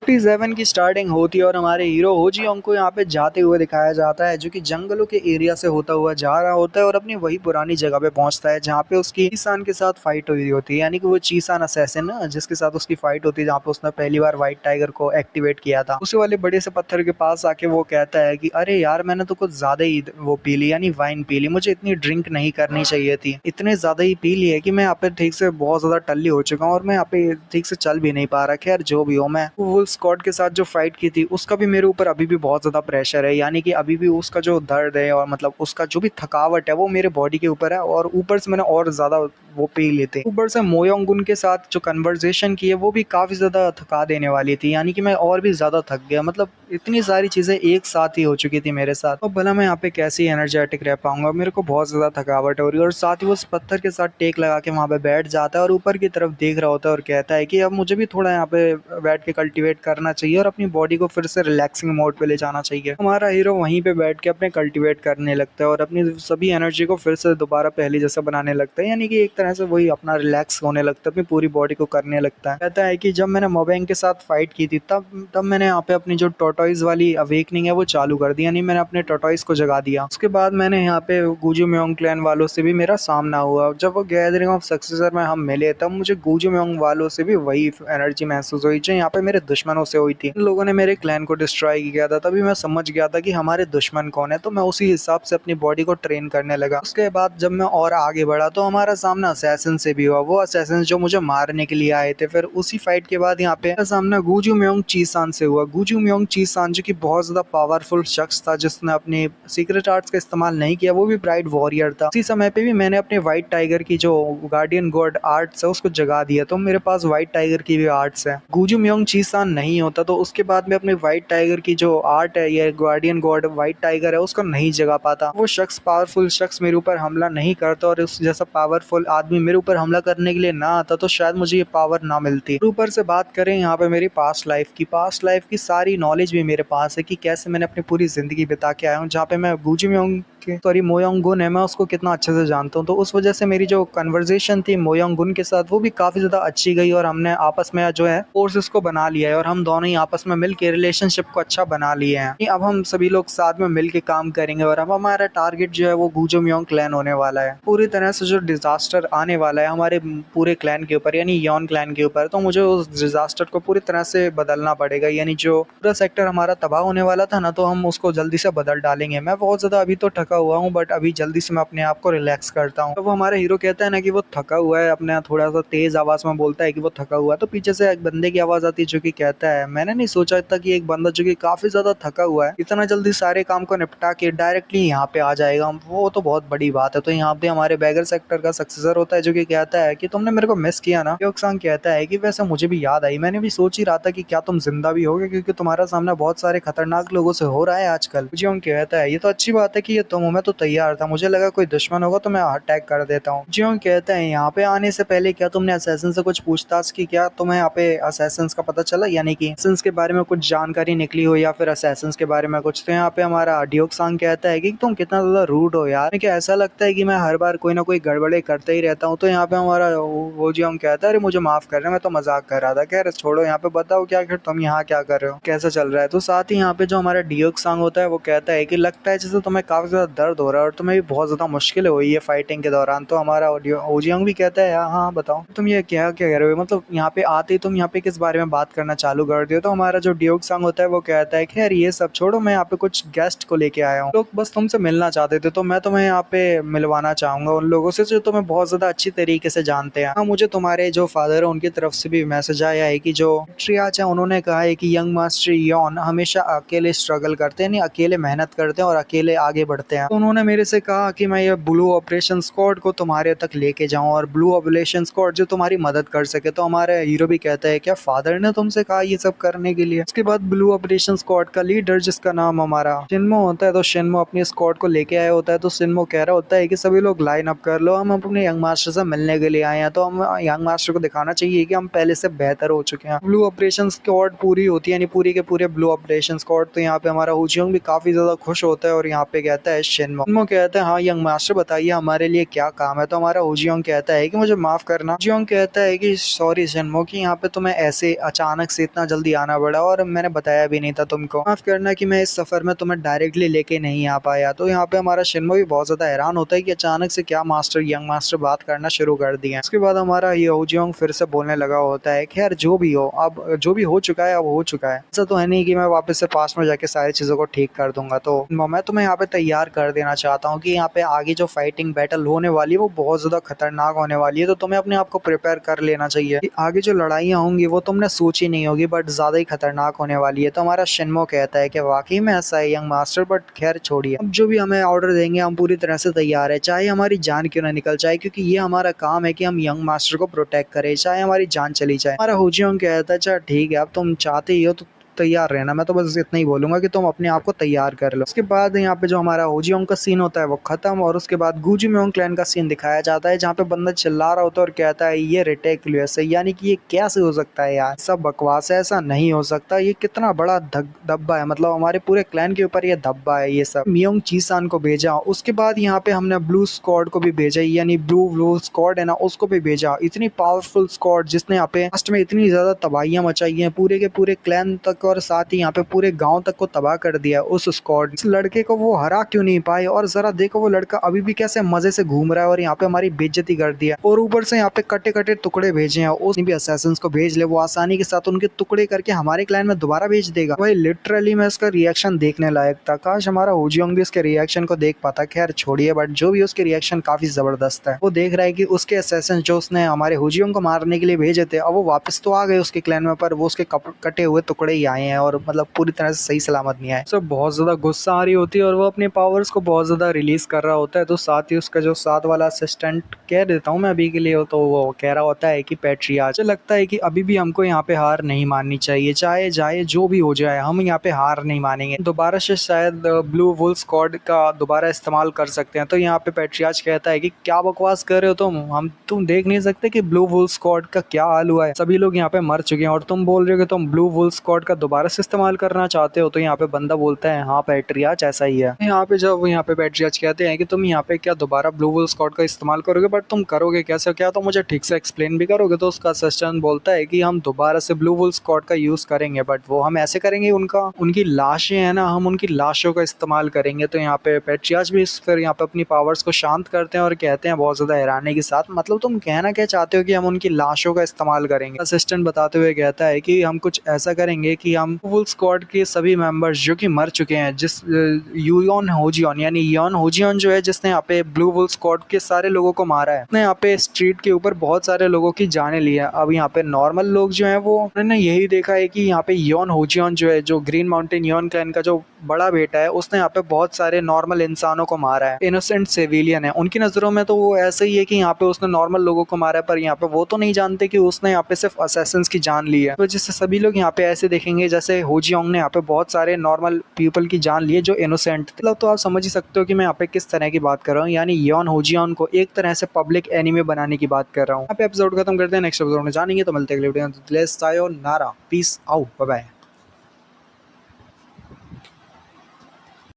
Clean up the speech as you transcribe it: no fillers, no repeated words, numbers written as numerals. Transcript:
47 की स्टार्टिंग होती है और हमारे हीरो हो जी को यहाँ पे जाते हुए दिखाया जाता है, जो कि जंगलों के एरिया से होता हुआ जा रहा होता है और अपनी वही पुरानी जगह पे पहुंचता है जहाँ पे उसकी चीसान के साथ फाइट हुई होती है। यानी कि वो चीसान असैसिन ना, जिसके साथ उसकी फाइट होती है, जहाँ पे उसने पहली बार व्हाइट टाइगर को एक्टिवेट किया था। उसी वाले बड़े से पत्थर के पास आके वो कहता है कि अरे यार, मैंने तो कुछ ज्यादा ही वो पी ली, यानी वाइन पी ली, मुझे इतनी ड्रिंक नहीं करनी चाहिए थी, इतने ज्यादा ही पी ली है कि मैं यहाँ पे ठीक से बहुत ज्यादा टल्ली हो चुका हूँ और मैं यहाँ पे ठीक से चल भी नहीं पा रहा। खैर जो भी हो, मैं वो स्कॉट के साथ जो फाइट की थी उसका भी मेरे ऊपर अभी भी बहुत ज्यादा प्रेशर है, यानी कि अभी भी उसका जो दर्द है और मतलब उसका जो भी थकावट है वो मेरे बॉडी के ऊपर है। और ऊपर से मैंने और ज्यादा वो पी लिए थे। ऊपर से मोयोंगुन के साथ जो कन्वर्सेशन की है वो भी काफी ज्यादा थका देने वाली थी, यानी कि मैं और भी ज्यादा थक गया। मतलब इतनी सारी चीजें एक साथ ही हो चुकी थी मेरे साथ, और भला मैं यहाँ पे कैसे एनर्जेटिक रह पाऊंगा। मेरे को बहुत ज्यादा थकावट हो रही है। और साथ ही वो उस पत्थर के साथ टेक लगा के वहां पे बैठ जाता है और ऊपर की तरफ देख रहा होता है और कहता है कि अब मुझे भी थोड़ा यहाँ पे बैठ के कल्टीवेट करना चाहिए और अपनी बॉडी को फिर से रिलैक्सिंग मोड पे ले जाना चाहिए। हमारा हीरो वहीं पे बैठ के अपने कल्टीवेट करने लगता है और अपनी सभी एनर्जी को फिर से दोबारा पहले जैसा बनाने लगता है, यानी कि एक तरह से वही अपना रिलैक्स होने लगता है, अपनी पूरी बॉडी को करने लगता है। कहता है कि जब मैंने मोबैंग के साथ फाइट की थी तब तब मैंने यहाँ पे अपनी जो टोटॉइज वाली अवेकनिंग है वो चालू कर दी, यानी मैंने अपने टोटॉइज को जगा दिया। उसके बाद मैंने यहाँ पे गुजुम्योंग क्लैन वालों से भी मेरा सामना हुआ। जब वो गैदरिंग ऑफ सक्सेसर में हम मिले तब मुझे गुजुम्योंग वालों से भी वही एनर्जी महसूस हुई जो यहाँ पे मेरे दुश्मनों से हुई थी। इन लोगों ने मेरे क्लैन को डिस्ट्रॉय किया था, तभी मैं समझ गया था कि हमारे दुश्मन कौन है। तो मैं उसी हिसाब से अपनी बॉडी को ट्रेन करने लगा। उसके बाद जब मैं और आगे बढ़ा तो हमारा सामना असैसिन से भी हुआ, वो असैसिन जो मुझे मारने के लिए आए थे। फिर उसी फाइट के बाद यहाँ पे सामना गुजुम्योंग चीसान से हुआ। गुजुम्योंग चीसान जो कि बहुत ज्यादा पावरफुल शख्स था, जिसने अपने सीक्रेट आर्ट्स का इस्तेमाल नहीं किया, वो भी ब्राइट वॉरियर था। उसी समय पे भी मैंने अपने व्हाइट टाइगर की जो गार्डियन गॉड आर्ट्स है उसको जगा दिया, तो मेरे पास व्हाइट टाइगर की भी आर्ट्स है। गुजुम्योंग चीसान नहीं होता तो उसके बाद में अपने व्हाइट टाइगर की जो आर्ट है, ये गार्डियन गॉड व्हाइट टाइगर है, उसको नहीं जगा पाता। वो शख्स, पावरफुल शख्स मेरे ऊपर हमला नहीं करता और उस जैसा पावरफुल आदमी मेरे ऊपर हमला करने के लिए ना आता तो शायद मुझे ये पावर ना मिलती। ऊपर से बात करें यहाँ पे मेरी पास्ट लाइफ की सारी नॉलेज भी मेरे पास है कि कैसे मैंने अपनी पूरी जिंदगी बिता के आया हूँ, जहाँ पे मैं गुजुम्योंग सॉरी मोयोंगुन है, मैं उसको कितना अच्छे से जानता हूँ। तो उस वजह से मेरी जो कन्वर्सेशन थी मोयोंगुन के साथ वो भी काफी ज्यादा अच्छी गई और हमने आपस में जो है फोर्सेस को बना लिया है और हम दोनों ही आपस में मिल के रिलेशनशिप को अच्छा बना लिए हैं। अब हम सभी लोग साथ में मिल के काम करेंगे और अब हमारा टारगेट जो है वो गुजुम्योंग क्लैन होने वाला है। पूरी तरह से जो डिजास्टर आने वाला है हमारे पूरे क्लैन के ऊपर, यानी यॉन क्लैन के ऊपर, तो मुझे उस डिजास्टर को पूरी तरह से बदलना पड़ेगा। यानी जो पूरा सेक्टर हमारा तबाह होने वाला था ना, तो हम उसको जल्दी से बदल डालेंगे। मैं बहुत ज्यादा अभी तो थका हुआ हूँ, बट अभी जल्दी से मैं अपने आप को रिलैक्स करता हूँ। तो वो हमारा हीरो कहता है ना कि वो थका हुआ है, अपने थोड़ा सा तेज आवाज में बोलता है कि वो थका हुआ है, तो पीछे से एक बंदे की आवाज आती है जो कि कहता है, मैंने नहीं सोचा था कि एक बंदा जो कि काफी ज्यादा थका हुआ है इतना जल्दी सारे काम को निपटा के डायरेक्टली यहाँ पे आ जाएगा, वो तो बहुत बड़ी बात है। तो यहाँ पे हमारे बैगर सेक्टर का सक्सेसर होता है जो कि कहता है कि तुमने मेरे को मिस किया ना। योक्सांग कहता है कि वैसे मुझे भी याद आई, मैंने भी सोच ही रहा था कि क्या तुम जिंदा भी होगे, क्योंकि तुम्हारा सामना बहुत सारे खतरनाक लोगों से हो रहा है आजकल। जियोंग कहता है ये तो अच्छी बात है कि ये तुम हो, मैं तो तैयार था, मुझे लगा कोई दुश्मन होगा तो मैं अटैक कर देता हूँ। जियोंग कहता है यहाँ पे आने से पहले क्या तुमने असैसिन से कुछ पूछताछ की, क्या तुम्हें यहाँ पे असैसिन का पता चला, यानी कि असैसिन्स के बारे में कुछ जानकारी निकली हो या फिर असैसिन्स के बारे में कुछ। तो यहाँ पे हमारा डियोक्सांग कहता है कि तुम कितना ज्यादा रूड हो यार, क्या ऐसा लगता है कि मैं हर बार कोई ना कोई गड़बड़े करते ही रहता हूँ। तो यहाँ पे हमारा वो जियोंग कहता है अरे मुझे माफ कर रहे हैं, मैं तो मजाक कर रहा था। कह रहे छोड़ो, यहाँ पे बताओ क्या तुम यहाँ क्या कर रहे हो, कैसा चल रहा है। तो साथ ही यहाँ पे जो हमारा डियोक्सांग होता है वो कहता है कि लगता है जैसे तुम्हें काफी ज्यादा दर्द हो रहा है और तुम्हें भी बहुत ज्यादा मुश्किल हुई है फाइटिंग के दौरान। तो हमारा ओजियांग भी कहता है हाँ बताओ तुम ये क्या क्या कह रहे हो, मतलब यहाँ पे आते ही तुम यहाँ पे किस बारे में बात करना चालू कर दियो। तो हमारा जो डियोक्सांग होता है वो कहता है कि यार ये सब छोड़ो, मैं यहाँ पे कुछ गेस्ट को लेके आया हूँ, लोग बस तुमसे मिलना चाहते थे, तो मैं तुम्हें यहाँ पे मिलवाना चाहूंगा उन लोगों से जो तुम्हें बहुत ज्यादा अच्छी तरीके से जानते हैं। हाँ, मुझे तुम्हारे जो फादर है उनकी तरफ से भी मैसेज आया है कि जो ट्रियाच है उन्होंने कहा है कि यंग मास्टर यॉन हमेशा अकेले स्ट्रगल करते हैं, नहीं अकेले मेहनत करते हैं और अकेले आगे बढ़ते हैं। तो उन्होंने मेरे से कहा कि मैं ये ब्लू ऑपरेशन स्क्वाड को तुम्हारे तक लेके जाऊं और ब्लू ऑपरेशन स्क्वाड जो तुम्हारी मदद कर सके। तो हमारे हीरो भी कहता है क्या फादर ने तुमसे कहा ये सब करने के लिए। उसके बाद ब्लू ऑपरेशन स्क्वाड का लीडर जिसका नाम हमारा शिन्मो होता है, तो शिन्मो अपनी स्क्वाड को लेके आया होता है। तो शिन्मो कह रहा होता है कि सभी लोग लाइन अप कर लो, हम अपने यंग मास्टर से मिलने के लिए आए हैं, तो हम यंग मास्टर को दिखाना चाहिए कि हम पहले से बेहतर हो चुके हैं। ब्लू ऑपरेशन स्क्वाड पूरी होती है, यानी पूरी के पूरे ब्लू ऑपरेशन स्क्वाड। तो यहाँ पे हमारा हुजियोंग भी काफी ज्यादा खुश होता है और यहाँ पे कहता है शिन्मो। शिन्मो कहता है हाँ यंग मास्टर बताइए हमारे लिए क्या काम है। तो हमारा होजियोंग कहता है कि मुझे माफ करना। होजियोंग कहता है कि सॉरी शिन्मो कि यहाँ पे तुम्हें ऐसे अचानक से इतना जल्दी आना पड़ा और मैंने बताया भी नहीं था तुमको। माफ करना कि मैं इस सफर में तुम्हें डायरेक्टली लेके नहीं आ पाया। तो यहाँ पे हमारा शिन्मो भी बहुत ज्यादा हैरान होता है कि अचानक से क्या मास्टर यंग मास्टर बात करना शुरू कर दिए। उसके बाद हमारा ये होजियोंग फिर से बोलने लगा होता है खैर जो भी हो, अब जो भी हो चुका है अब हो चुका है। ऐसा तो है नहीं कि मैं वापस से पास में जाके सारी चीजों को ठीक कर दूंगा। तो मैं तुम्हें यहाँ पे तैयार कर देना चाहता हूँ कि यहाँ पे आगे जो फाइटिंग बैटल होने वाली है वो बहुत ज्यादा खतरनाक होने वाली है। तो तुम्हें अपने आप को प्रिपेयर कर लेना चाहिए कि आगे जो लड़ाइयाँ होंगी वो तुमने सोची नहीं होगी बट ज्यादा ही खतरनाक होने वाली है। तो हमारा शिन्मो कहता है कि वाकई में ऐसा है यंग मास्टर, बट खैर छोड़िए, अब जो भी हमें ऑर्डर देंगे हम पूरी तरह से तैयार है, चाहे हमारी जान क्यों ना निकल जाए, क्योंकि ये हमारा काम है कि हम यंग मास्टर को प्रोटेक्ट करें चाहे हमारी जान चली जाए। हमारा होजियोंग कहता है अच्छा ठीक है अब तुम चाहते ही हो तो तैयार रहना, मैं तो बस इतना ही बोलूंगा कि तुम अपने आप को तैयार कर लो। उसके बाद यहाँ पे जो हमारा होजियोंग का सीन होता है वो खत्म और उसके बाद गुजुम्योंग क्लैन का सीन दिखाया जाता है जहाँ पे बंदा चिल्ला रहा होता है और कहता है ये रिडिकुलस है, यानी कि ये कैसे हो सकता है यार, सब बकवास है, ऐसा नहीं हो सकता, ये कितना बड़ा धब्बा है, मतलब हमारे पूरे क्लैन के ऊपर ये धब्बा है ये सब। मियोंग चीसान को भेजा, उसके बाद यहाँ पे हमने ब्लू स्क्वाड को भी भेजा, यानी ब्लू स्क्वाड है ना उसको भी भेजा। इतनी पावरफुल स्क्वाड जिसने यहाँ पे लास्ट में इतनी ज्यादा तबाहियां मचाई है पूरे के पूरे क्लैन तक और साथ ही यहाँ पे पूरे गांव तक को तबाह कर दिया उस स्क्वाड। इस लड़के को वो हरा क्यों नहीं पाए, और जरा देखो वो लड़का अभी भी कैसे मजे से घूम रहा है और यहाँ पे हमारी बेइज्जती कर दिया और ऊपर से यहाँ पे कटे कटे टुकड़े भेजे हैं। उस भी असैसिन्स को भेज ले, वो आसानी के साथ उनके टुकड़े करके हमारे क्लैन में दोबारा भेज देगा। भाई लिटरली मैं इसका रिएक्शन देखने लायक था, काश हमारा होजियोंग भी इसके रिएक्शन को देख पाता। खैर छोड़िए, बट जो भी उसके रिएक्शन काफी जबरदस्त है। वो देख रहा है कि उसके असैसिन जो उसने हमारे होजियोंग को मारने के लिए भेजे थे अब वो वापस तो आ गए उसके क्लैन में, पर वो उसके कटे हुए टुकड़े ही आए हैं और मतलब पूरी तरह से सही सलामत नहीं आए। सब बहुत ज्यादा गुस्सा आ रही होती है और वो अपने पावर्स को बहुत ज्यादा रिलीज कर रहा होता है। तो साथ ही उसका जो साथ वाला असिस्टेंट कह देता हूँ मैं अभी के लिए, तो वो कह रहा होता है कि पैट्रियार्च, मुझे लगता है कि अभी भी हमको यहाँ पे हार नहीं माननी चाहिए, चाहे जाए जो भी हो जाए हम यहाँ पे हार नहीं मानेंगे। दोबारा से शायद ब्लू वुल स्क्वाड का दोबारा इस्तेमाल कर सकते हैं। तो यहाँ पे पैट्रियार्च कहता है कि क्या बकवास कर रहे हो तुम देख नहीं सकते कि ब्लू वुल स्क्वाड का क्या हाल हुआ है, सभी लोग यहाँ पे मर चुके हैं और तुम बोल रहे हो कि तुम ब्लू वुल स्क्वाड का दोबारा से इस्तेमाल करना चाहते हो। तो यहाँ पे बंदा बोलता है हाँ पैट्रियार्च ऐसा ही है। यहाँ पे जब यहाँ पे पैट्रियार्च कहते हैं कि तुम यहाँ पे क्या दोबारा ब्लू वुल स्क्वाड का इस्तेमाल करोगे, बट तुम करोगे कैसे, क्या तो मुझे ठीक से एक्सप्लेन भी करोगे। तो उसका असिस्टेंट बोलता है कि हम दोबारा से ब्लू वुल स्क्वाड का यूज करेंगे, बट वो हम ऐसे करेंगे उनकी लाशें हैं ना, हम उनकी लाशों का इस्तेमाल करेंगे। तो यहाँ पे पैट्रियार्च भी फिर यहाँ पे अपनी पावर्स को शांत करते हैं और कहते हैं बहुत ज्यादा हैरानी के साथ, मतलब तुम कहना क्या चाहते हो कि हम उनकी लाशों का इस्तेमाल करेंगे। असिस्टेंट बताते हुए कहता है कि हम कुछ ऐसा करेंगे कि हम वुल स्क्वाड के सभी मेंबर्स जो कि मर चुके हैं, जिस यूयोन होजियोन यानी योन होजियोन जो है जिसने यहाँ पे ब्लू वुल स्क्वाड के सारे लोगों को मारा है, उसने यहाँ पे स्ट्रीट के ऊपर बहुत सारे लोगों की जाने ली है। अब यहाँ पे नॉर्मल लोग जो है वो उन्होंने यही देखा है कि यहाँ पे योन होजियोन जो है, जो ग्रीन माउंटेन योन क्लैन का जो बड़ा बेटा है, उसने यहाँ पे बहुत सारे नॉर्मल इंसानों को मारा है, इनोसेंट सिविलियन है उनकी नजरों में। तो वो ऐसे ही है कि यहाँ पे उसने नॉर्मल लोगों को मारा है, पर यहाँ पे वो तो नहीं जानते कि उसने यहाँ पे सिर्फ असैसिन्स की जान ली है। तो जिससे सभी लोग यहाँ पे ऐसे देखेंगे जैसे होजियोंग ने यहाँ पे बहुत सारे नॉर्मल पीपल की जान ली है जो इनोसेंट थे। मतलब तो आप समझ ही सकते हो कि मैं यहाँ पे किस तरह की बात कर रहा हूँ, यानी योन होजियोन को एक तरह से पब्लिक एनिमे बनाने की बात कर रहा हूँ। यहाँ पे एपिसोड खत्म करते हैं, नेक्स्ट एपिसोड में जानेंगे। तो मिलते हैं अगले वीडियो में, सायोनारा, पीस आउट, बाय बाय।